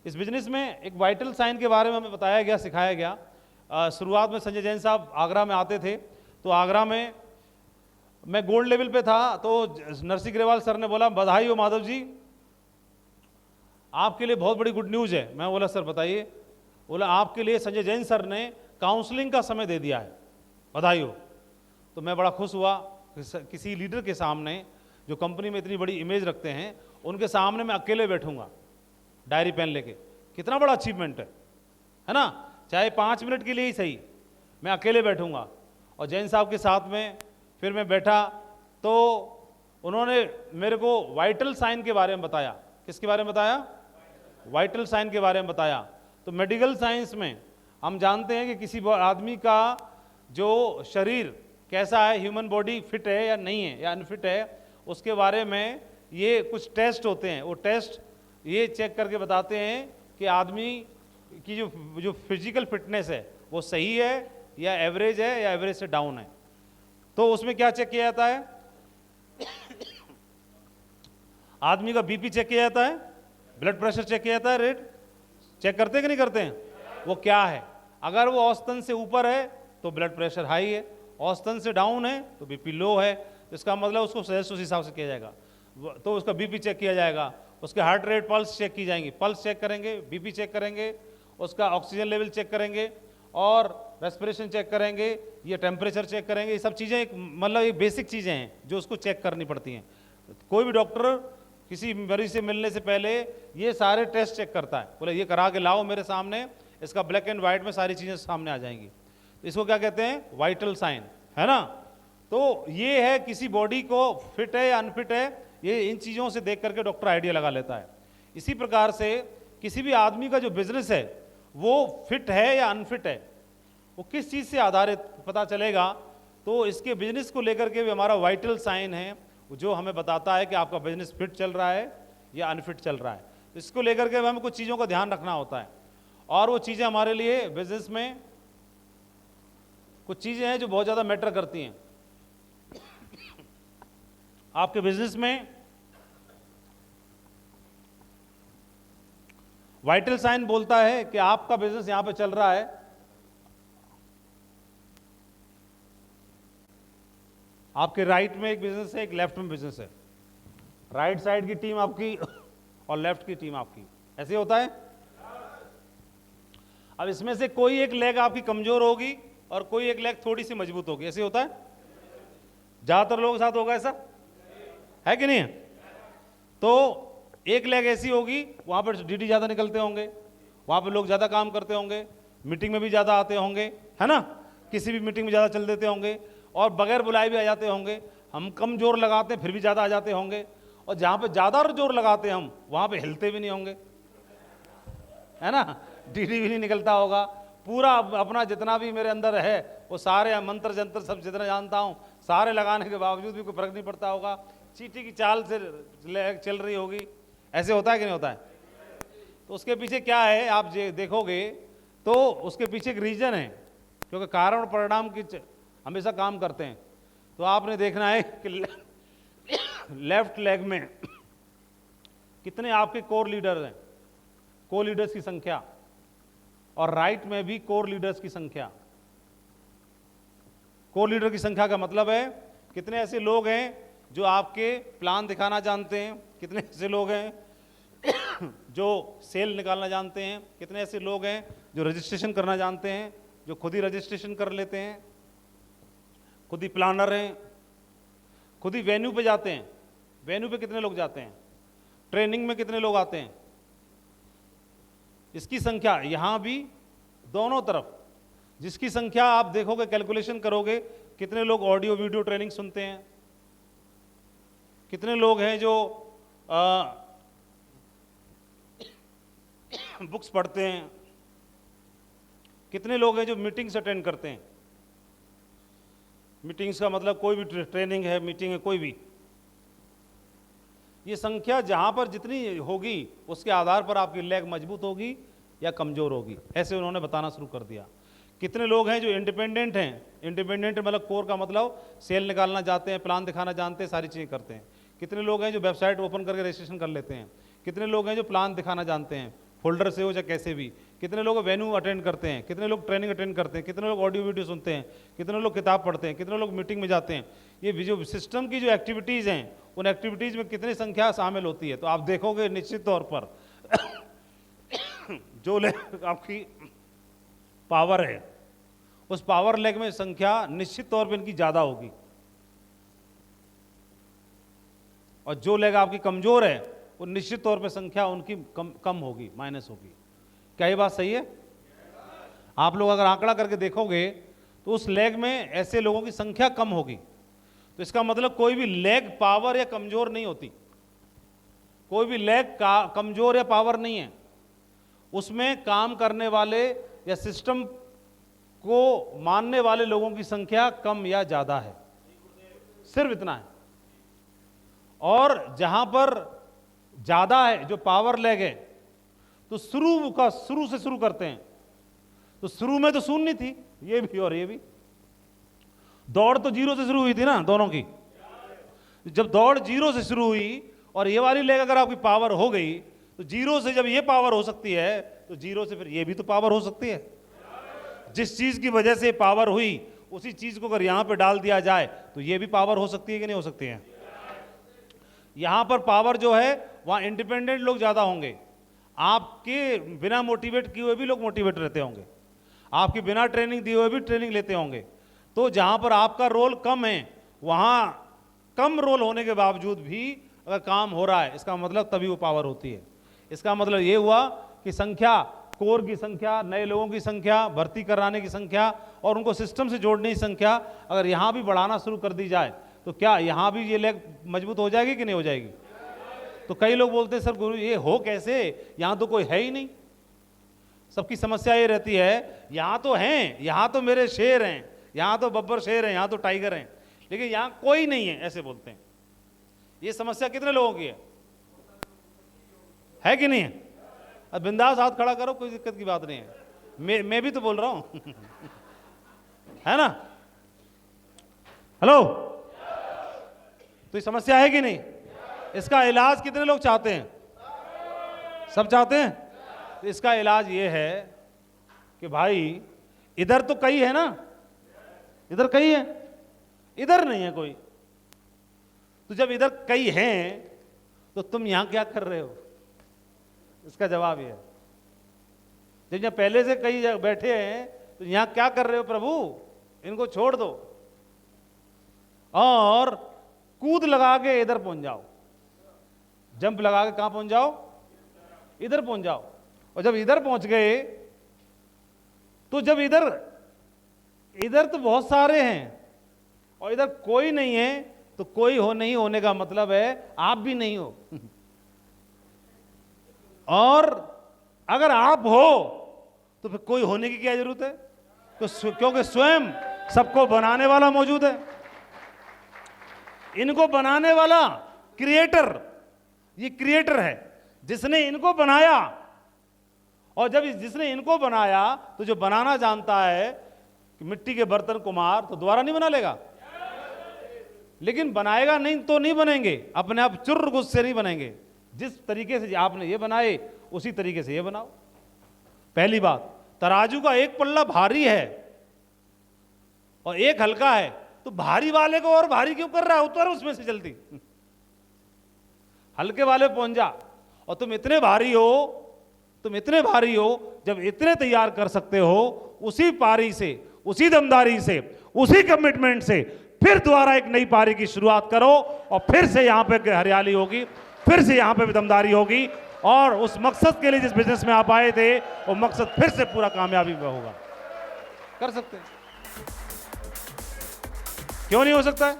इस बिजनेस में एक वाइटल साइन के बारे में हमें बताया गया, सिखाया गया। शुरुआत में संजय जैन साहब आगरा में आते थे, तो आगरा में मैं गोल्ड लेवल पे था, तो नरसिंह ग्रेवाल सर ने बोला बधाई हो माधव जी, आपके लिए बहुत बड़ी गुड न्यूज़ है। मैं बोला सर बताइए। बोला आपके लिए संजय जैन सर ने काउंसलिंग का समय दे दिया है, बधाई हो। तो मैं बड़ा खुश हुआ, किसी लीडर के सामने जो कंपनी में इतनी बड़ी इमेज रखते हैं, उनके सामने मैं अकेले बैठूंगा डायरी पेन लेके, कितना बड़ा अचीवमेंट है ना। चाहे 5 मिनट के लिए ही सही, मैं अकेले बैठूंगा। और जैन साहब के साथ में फिर मैं बैठा, तो उन्होंने मेरे को वाइटल साइन के बारे में बताया। किसके बारे में बताया? वाइटल साइन के बारे में बताया। तो मेडिकल साइंस में हम जानते हैं कि किसी आदमी का जो शरीर कैसा है, ह्यूमन बॉडी फिट है या नहीं है या अनफिट है, उसके बारे में ये कुछ टेस्ट होते हैं। वो टेस्ट ये चेक करके बताते हैं कि आदमी की जो फिजिकल फिटनेस है वो सही है या एवरेज है या एवरेज से डाउन है। तो उसमें क्या चेक किया जाता है? आदमी का बीपी चेक किया जाता है, ब्लड प्रेशर चेक किया जाता है, रेट चेक करते हैं कि नहीं करते हैं? वो क्या है? अगर वो औसतन से ऊपर है तो ब्लड प्रेशर हाई है, औसतन से डाउन है तो बीपी लो है। इसका मतलब उसको सजेस्ट उस हिसाब से किया जाएगा। तो उसका बीपी चेक किया जाएगा, उसके हार्ट रेट, पल्स चेक की जाएंगी, पल्स चेक करेंगे, बीपी चेक करेंगे, उसका ऑक्सीजन लेवल चेक करेंगे और रेस्पिरेशन चेक करेंगे, ये टेम्परेचर चेक करेंगे। ये सब चीज़ें मतलब ये बेसिक चीज़ें हैं जो उसको चेक करनी पड़ती हैं। कोई भी डॉक्टर किसी मरीज से मिलने से पहले ये सारे टेस्ट चेक करता है। बोले ये करा के लाओ मेरे सामने, इसका ब्लैक एंड वाइट में सारी चीज़ें सामने आ जाएंगी। तो इसको क्या कहते हैं? वाइटल साइन, है ना। तो ये है किसी बॉडी को फिट है या अनफिट है, ये इन चीज़ों से देख करके डॉक्टर आइडिया लगा लेता है। इसी प्रकार से किसी भी आदमी का जो बिजनेस है वो फिट है या अनफिट है, वो किस चीज़ से आधारित पता चलेगा। तो इसके बिजनेस को लेकर के भी हमारा वाइटल साइन है जो हमें बताता है कि आपका बिजनेस फिट चल रहा है या अनफिट चल रहा है। तो इसको लेकर के हमें कुछ चीज़ों का ध्यान रखना होता है, और वो चीज़ें हमारे लिए बिजनेस में कुछ चीज़ें हैं जो बहुत ज़्यादा मैटर करती हैं। आपके बिजनेस में वाइटल साइन बोलता है कि आपका बिजनेस यहां पे चल रहा है, आपके राइट में एक बिजनेस है, एक लेफ्ट में बिजनेस है। राइट साइड की टीम आपकी और लेफ्ट की टीम आपकी, ऐसे होता है। अब इसमें से कोई एक लेग आपकी कमजोर होगी और कोई एक लेग थोड़ी सी मजबूत होगी, ऐसे होता है। ज्यादातर लोगों के साथ होगा ऐसा, है कि नहीं? तो एक लेग ऐसी होगी, वहां पर डीडी ज्यादा निकलते होंगे, वहां पर लोग ज्यादा काम करते होंगे, मीटिंग में भी ज्यादा आते होंगे, है ना, किसी भी मीटिंग में ज्यादा चल देते होंगे, और बगैर बुलाए भी आ जाते होंगे। हम कम जोर लगाते हैं फिर भी ज्यादा आ जाते होंगे, और जहां पे ज्यादा जोर लगाते हैं हम, वहां पे हिलते भी नहीं होंगे, है ना, डीडी भी नहीं निकलता होगा। पूरा अपना जितना भी मेरे अंदर है वो सारे मंत्र जंत्र सब जितना जानता हूँ सारे लगाने के बावजूद भी कोई फर्क नहीं पड़ता होगा, चींटी की चाल से चल रही होगी। ऐसे होता है कि नहीं होता है? तो उसके पीछे क्या है आप देखोगे तो उसके पीछे एक रीजन है, क्योंकि कारण और परिणाम की हमेशा काम करते हैं। तो आपने देखना है कि लेफ्ट लेग में कितने आपके कोर लीडर हैं, को लीडर्स की संख्या, और राइट में भी कोर लीडर्स की संख्या। कोर लीडर की संख्या का मतलब है कितने ऐसे लोग हैं जो आपके प्लान दिखाना जानते हैं, कितने ऐसे लोग हैं जो सेल निकालना जानते हैं, कितने ऐसे लोग हैं जो रजिस्ट्रेशन करना जानते हैं, जो खुद ही रजिस्ट्रेशन कर लेते हैं, खुद ही प्लानर हैं, खुद ही वेन्यू पे जाते हैं। वेन्यू पे कितने लोग जाते हैं, ट्रेनिंग में कितने लोग आते हैं, इसकी संख्या यहां भी दोनों तरफ, जिसकी संख्या आप देखोगे, कैलकुलेशन करोगे, कितने लोग ऑडियो वीडियो ट्रेनिंग सुनते हैं, कितने लोग हैं जो बुक्स पढ़ते हैं, कितने लोग हैं जो मीटिंग्स अटेंड करते हैं। मीटिंग्स का मतलब कोई भी ट्रेनिंग है, मीटिंग है, कोई भी, ये संख्या जहां पर जितनी होगी उसके आधार पर आपकी लेग मजबूत होगी या कमजोर होगी। ऐसे उन्होंने बताना शुरू कर दिया। कितने लोग हैं जो इंडिपेंडेंट हैं, इंडिपेंडेंट मतलब कोर का मतलब सेल निकालना जानते हैं, प्लान दिखाना जानते हैं, सारी चीज़ें करते हैं। कितने लोग हैं जो वेबसाइट ओपन करके रजिस्ट्रेशन कर लेते हैं, कितने लोग हैं जो प्लान दिखाना जानते हैं, फोल्डर से हो चाहे कैसे भी। कितने लोग वेन्यू अटेंड करते हैं, कितने लोग ट्रेनिंग अटेंड करते हैं, कितने लोग ऑडियो वीडियो सुनते हैं, कितने लोग किताब पढ़ते हैं, कितने लोग मीटिंग में जाते हैं। ये जो सिस्टम की जो एक्टिविटीज़ हैं, उन एक्टिविटीज़ में कितनी संख्या शामिल होती है। तो आप देखोगे निश्चित तौर पर जो आपकी पावर है, उस पावर लेग में संख्या निश्चित तौर पर इनकी ज़्यादा होगी, और जो लेग आपकी कमज़ोर है वो निश्चित तौर पे संख्या उनकी कम होगी, माइनस होगी। क्या ये बात सही है? आप लोग अगर आंकड़ा करके देखोगे तो उस लेग में ऐसे लोगों की संख्या कम होगी। तो इसका मतलब कोई भी लेग पावर या कमज़ोर नहीं होती, कोई भी लेग कमज़ोर या पावर नहीं है। उसमें काम करने वाले या सिस्टम को मानने वाले लोगों की संख्या कम या ज़्यादा है, सिर्फ इतना है। और जहां पर ज़्यादा है, जो पावर लेग है, तो शुरू से शुरू करते हैं। तो शुरू में तो शून्य थी, ये भी और ये भी। दौड़ तो 0 से शुरू हुई थी ना दोनों की। जब दौड़ 0 से शुरू हुई और ये वाली लेग अगर आपकी पावर हो गई, तो 0 से जब ये पावर हो सकती है, तो 0 से फिर ये भी तो पावर हो सकती है। जिस चीज़ की वजह से पावर हुई, उसी चीज़ को अगर यहां पे डाल दिया जाए तो ये भी पावर हो सकती है कि नहीं हो सकती है। यहां पर पावर जो है वहां इंडिपेंडेंट लोग ज़्यादा होंगे, आपके बिना मोटिवेट किए हुए भी लोग मोटिवेट रहते होंगे, आपके बिना ट्रेनिंग दिए हुए भी ट्रेनिंग लेते होंगे। तो जहां पर आपका रोल कम है, वहां कम रोल होने के बावजूद भी अगर काम हो रहा है, इसका मतलब तभी वो पावर होती है। इसका मतलब ये हुआ कि संख्या, कोर की संख्या, नए लोगों की संख्या, भर्ती कराने की संख्या और उनको सिस्टम से जोड़ने की संख्या अगर यहाँ भी बढ़ाना शुरू कर दी जाए, तो क्या यहाँ भी ये लेग मजबूत हो जाएगी कि नहीं हो जाएगी? तो कई लोग बोलते हैं सर गुरु ये हो कैसे, यहाँ तो कोई है ही नहीं। सबकी समस्या ये रहती है, यहाँ तो हैं, यहाँ तो मेरे शेर हैं, यहाँ तो बब्बर शेर हैं, यहाँ तो टाइगर हैं, लेकिन यहाँ कोई नहीं है, ऐसे बोलते हैं। ये समस्या कितने लोगों की है कि नहीं है? अब बिंदास हाथ खड़ा करो, कोई दिक्कत की बात नहीं है। मैं भी तो बोल रहा हूं है ना? हेलो, तो ये समस्या है कि नहीं? इसका इलाज कितने लोग चाहते हैं? सब चाहते हैं। तो इसका इलाज ये है कि भाई इधर तो कई है ना, इधर कई है, इधर नहीं है कोई। तो जब इधर कई हैं तो तुम यहां क्या कर रहे हो? इसका जवाब ये है, जब यहाँ पहले से कई बैठे हैं तो यहां क्या कर रहे हो प्रभु? इनको छोड़ दो और कूद लगा के इधर पहुंच जाओ, जंप लगा के कहां पहुंच जाओ? इधर पहुंच जाओ। और जब इधर पहुंच गए तो जब इधर तो बहुत सारे हैं और इधर कोई नहीं है, तो कोई नहीं होने का मतलब है आप भी नहीं हो। और अगर आप हो तो फिर कोई होने की क्या जरूरत है? तो क्योंकि स्वयं सबको बनाने वाला मौजूद है। इनको बनाने वाला क्रिएटर, ये क्रिएटर है जिसने इनको बनाया। और जब जिसने इनको बनाया तो जो बनाना जानता है कि मिट्टी के बर्तन कुम्हार तो दोबारा नहीं बना लेगा, लेकिन बनाएगा नहीं तो नहीं बनेंगे, अपने आप चुर्र गुस्से नहीं बनेंगे। जिस तरीके से आपने ये बनाए उसी तरीके से ये बनाओ। पहली बात, तराजू का एक पल्ला भारी है और एक हल्का है, तो भारी वाले को और भारी क्यों कर रहा है? उतर उसमें से जल्दी, हल्के वाले पहुंच जा। और तुम इतने भारी हो, जब इतने तैयार कर सकते हो, उसी पारी से, उसी दमदारी से, उसी कमिटमेंट से फिर दोबारा एक नई पारी की शुरुआत करो और फिर से यहां पे हरियाली होगी, फिर से यहां पे भी दमदारी होगी और उस मकसद के लिए जिस बिजनेस में आप आए थे वो मकसद फिर से पूरा कामयाबी में होगा। कर सकते हैं, क्यों नहीं हो सकता है?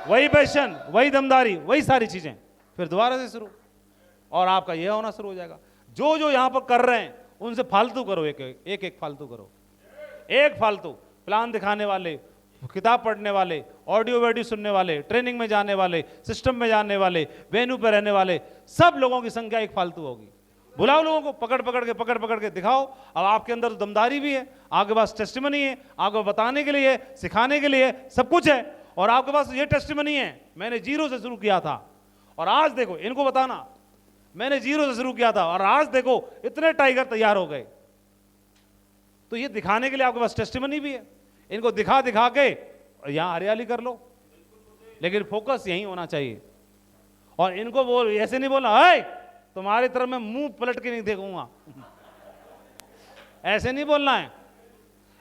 वही पैशन, वही दमदारी, वही सारी चीजें फिर दोबारा से शुरू, और आपका यह होना शुरू हो जाएगा। जो जो यहां पर कर रहे हैं उनसे फालतू करो, एक फालतू करो। एक फालतू प्लान दिखाने वाले, किताब पढ़ने वाले, ऑडियो वीडियो सुनने वाले, ट्रेनिंग में जाने वाले, सिस्टम में जाने वाले, वेन्यू पर रहने वाले, सब लोगों की संख्या एक फालतू होगी। बुलाओ लोगों को, पकड़ पकड़ के दिखाओ। अब आपके अंदर तो दमदारी भी है, आपके पास टेस्टिमनी है, आपको बताने के लिए, सिखाने के लिए सब कुछ है, और आपके पास ये टेस्टिमनी है मैंने 0 से शुरू किया था और आज देखो इनको बताना। मैंने जीरो से शुरू किया था और आज देखो इतने टाइगर तैयार हो गए। तो ये दिखाने के लिए आपके पास टेस्टिमनी भी है, इनको दिखा दिखा के यहां हरियाली कर लो, लेकिन फोकस यही होना चाहिए। और इनको बोल ऐसे नहीं बोलना है तुम्हारी तरफ मैं मुंह पलट के नहीं देखूंगा, ऐसे नहीं बोलना है,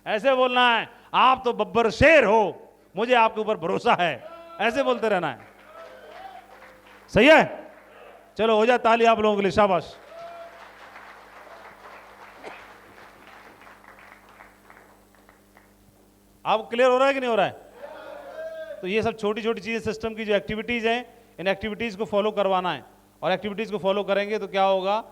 ऐसे बोलना है आप तो बब्बर शेर हो, मुझे आपके ऊपर भरोसा है, ऐसे बोलते रहना है। सही है? चलो हो जाए ताली आप लोगों के लिए, शाबाश। आप क्लियर हो रहा है कि नहीं हो रहा है? तो ये सब छोटी छोटी चीजें, सिस्टम की जो एक्टिविटीज हैं, इन एक्टिविटीज को फॉलो करवाना है। और एक्टिविटीज को फॉलो करेंगे तो क्या होगा,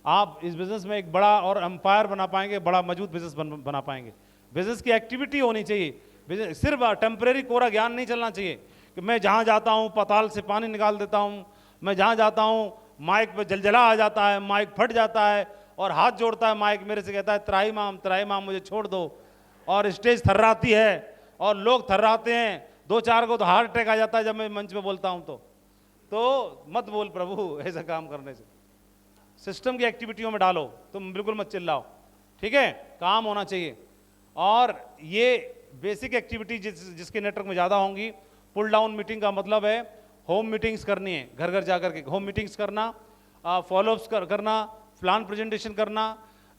आप इस बिजनेस में एक बड़ा और एम्पायर बना पाएंगे, बड़ा मजबूत बिजनेस बना पाएंगे। बिजनेस की एक्टिविटी होनी चाहिए, सिर्फ टेम्परेरी कोरा ज्ञान नहीं चलना चाहिए कि मैं जहां जाता हूं पाताल से पानी निकाल देता हूं, मैं जहां जाता हूं माइक पे जलजला आ जाता है, माइक फट जाता है और हाथ जोड़ता है माइक मेरे से, कहता है त्राही माम मुझे छोड़ दो, और स्टेज थर्राती है और लोग थर्राते हैं, 2-4 को तो हार्ट अटैक आ जाता है जब मैं मंच पे बोलता हूं। तो मत बोल प्रभु ऐसा काम करने से। सिस्टम की एक्टिविटियों में डालो, तुम बिल्कुल मत चिल्लाओ, ठीक है? काम होना चाहिए। और ये बेसिक एक्टिविटी जिसके नेटवर्क में ज़्यादा होंगी, पुल डाउन मीटिंग का मतलब है होम मीटिंग्स करनी है, घर घर जाकर के होम मीटिंग्स करना, फॉलोअप्स करना, प्लान प्रेजेंटेशन करना,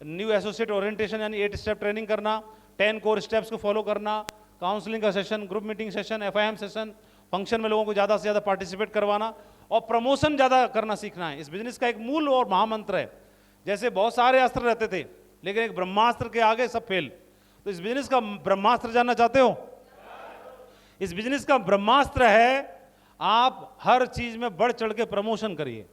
न्यू एसोसिएट ओरिएंटेशन यानी 8 स्टेप ट्रेनिंग करना, 10 कोर स्टेप्स को फॉलो करना, काउंसलिंग का session, group meeting session, FIM session, function में लोगों को ज़्यादा से ज़्यादा पार्टिसिपेट करवाना और प्रमोशन ज़्यादा करना सीखना है। इस बिजनेस का एक मूल और महामंत्र है। जैसे बहुत सारे अस्त्र रहते थे लेकिन एक ब्रह्मास्त्र के आगे सब फेल। तो इस बिजनेस का ब्रह्मास्त्र जानना चाहते हो? इस बिजनेस का ब्रह्मास्त्र है आप हर चीज में बढ़ चढ़ के प्रमोशन करिए।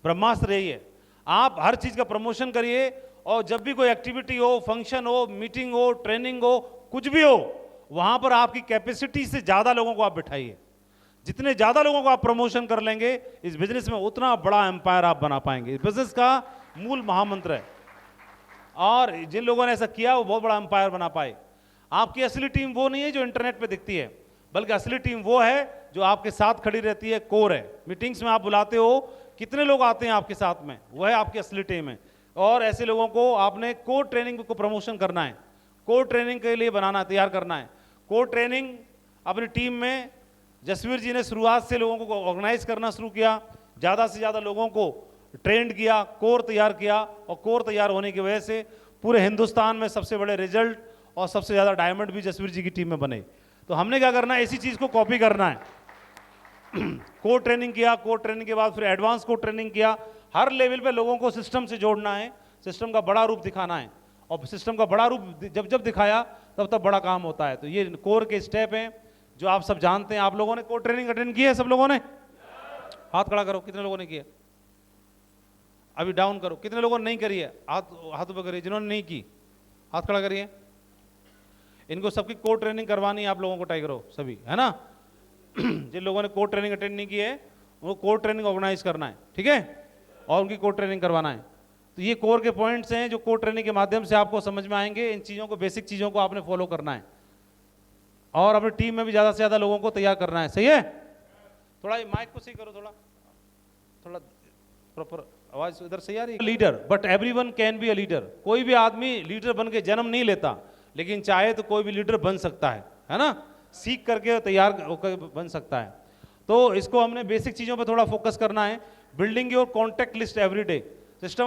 ब्रह्मास्त्र यही है, आप हर चीज का प्रमोशन करिए और जब भी कोई एक्टिविटी हो, फंक्शन हो, मीटिंग हो, ट्रेनिंग हो, कुछ भी हो, वहां पर आपकी कैपेसिटी से ज्यादा लोगों को आप बिठाइए। जितने ज्यादा लोगों को आप प्रमोशन कर लेंगे इस बिजनेस में, उतना बड़ा एम्पायर आप बना पाएंगे। इस बिजनेस का मूल महामंत्र है। और जिन लोगों ने ऐसा किया वो बहुत बड़ा एम्पायर बना पाए। आपकी असली टीम वो नहीं है जो इंटरनेट पे दिखती है, बल्कि असली टीम वो है जो आपके साथ खड़ी रहती है, कोर है। मीटिंग्स में आप बुलाते हो, कितने लोग आते हैं आपके साथ में, वो है आपकी असली टीम है। और ऐसे लोगों को आपने कोर ट्रेनिंग को प्रमोशन करना है, कोर ट्रेनिंग के लिए बनाना, तैयार करना है। कोर ट्रेनिंग अपनी टीम में जसवीर जी ने शुरुआत से लोगों को ऑर्गेनाइज करना शुरू किया, ज़्यादा से ज़्यादा लोगों को ट्रेंड किया, कोर तैयार किया, और कोर तैयार होने की वजह से पूरे हिंदुस्तान में सबसे बड़े रिजल्ट और सबसे ज़्यादा डायमंड भी जसवीर जी की टीम में बने। तो हमने क्या करना है, इसी चीज़ को कॉपी करना है। कोर ट्रेनिंग किया, कोर ट्रेनिंग के बाद फिर एडवांस कोर ट्रेनिंग किया। हर लेवल पे लोगों को सिस्टम से जोड़ना है, सिस्टम का बड़ा रूप दिखाना है, और सिस्टम का बड़ा रूप जब जब दिखाया तब तब बड़ा काम होता है। तो ये कोर के स्टेप हैं जो आप सब जानते हैं। आप लोगों ने कोर ट्रेनिंग अटेंड की है? सब लोगों ने हाथ खड़ा करो, कितने लोगों ने किया? अभी डाउन करो, कितने लोगों ने नहीं करी है? हाथ ऊपर करिए, जिन्होंने नहीं की हाथ खड़ा करिए। इनको सबकी कोर ट्रेनिंग करवानी है आप लोगों को, टाइगरों सभी, है ना? जिन लोगों ने कोर ट्रेनिंग अटेंड नहीं की है उनको कोर ट्रेनिंग ऑर्गेनाइज करना है, ठीक है? और उनकी कोर ट्रेनिंग करवाना है। तो ये कोर के पॉइंट्स हैं जो कोर ट्रेनिंग के माध्यम से आपको समझ में आएंगे। इन चीज़ों को, बेसिक चीज़ों को आपने फॉलो करना है और अपनी टीम में भी ज़्यादा से ज़्यादा लोगों को तैयार करना है। सही है? थोड़ा ये माइक को सही करो, थोड़ा प्रॉपर आवाज़ इधर सही आ रही है। Leader, but everyone can be a leader. कोई भी आदमी लीडर बन के जन्म नहीं लेता, लेकिन चाहे तो कोई भी लीडर बन सकता है ना? सीख करके तैयार होकर बन सकता है। तो इसको हमने बेसिक चीज़ों पर थोड़ा फोकस करना है। Building your contact list every day. System